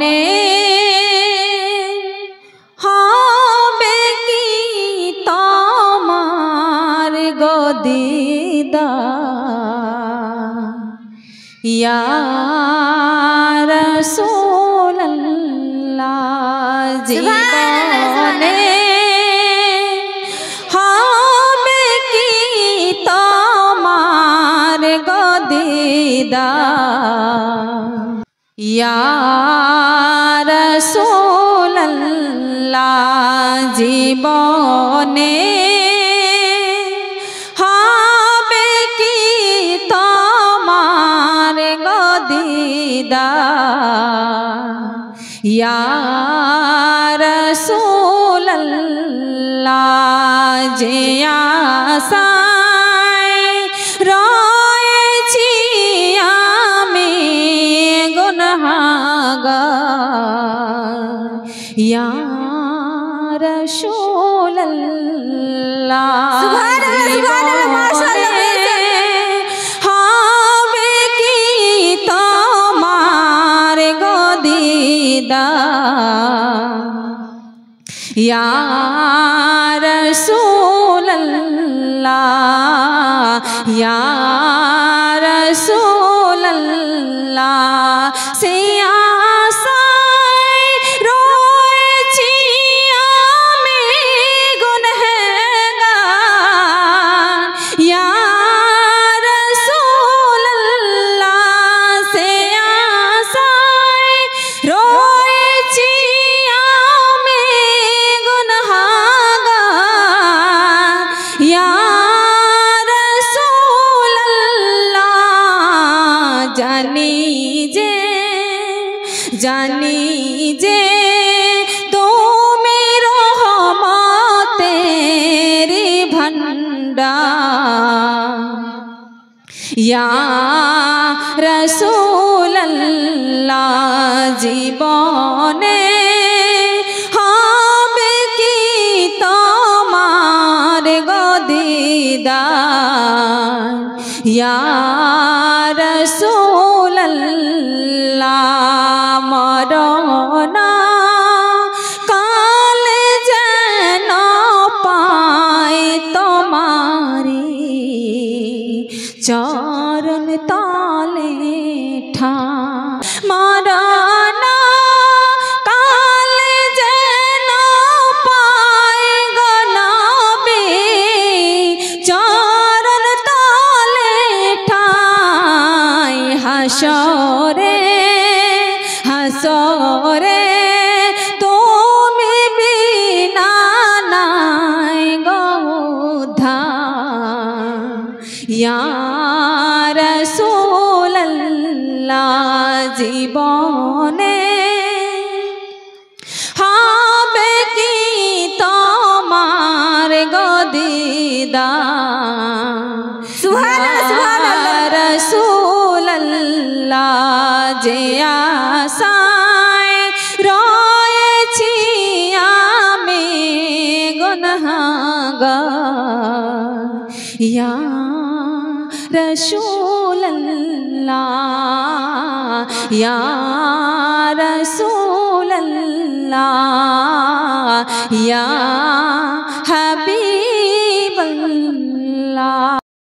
জীবনে হবে কি তোমার গো দিদার ইয়া রাসূলুল্লাহ জীবনে হবে কি তোমার গো দিদার ইয়া রাসূলুল্লাহ জীবনে হবে কি তোমার গো দিদার ইয়া রাসূলুল্লাহ যে আশায় রয়েছি আমি গুনাহগার ইয়া রাসূলুল্লাহ সুবহানাল্লাহ মাশাআল্লাহ হবে কি তোমার গো দিদার ইয়া রাসূলুল্লাহ ইয়া রাসূলুল্লাহ সে আশায় রয়েছি আমি গুনাহগার ইয়া রাসূলুল্লাহ সে আশায় রয়েছি আমি গুনাহগার ইয়া রাসূলুল্লাহ জানি যে তুমি রহমতের ভান্ডার ইয়া রাসূলুল্লাহ জীবনে হবে কি তোমার গো দিদার ইয়া রাসূলুল্লাহ মরণ কালে যেন পাই তোমারি চরণ তলে ঠাঁই মরণ কালে যেন পাই গো নবী চরণ তলে ঠাঁই হাসরে তুমি বিনা নাই গো উদ্ধার ইয়া রাসূলুল্লাহ জীবনে হবে কি তোমার গো দিদার সুবহানাল্লাহ সুবহানাল্লাহ রাসূলুল্লাহ যে আশায় রয়েছি আমি গুনাহগার ইয়া রাসূলুল্লাহ ইয়া রাসূলুল্লাহ ইয়া হাবিব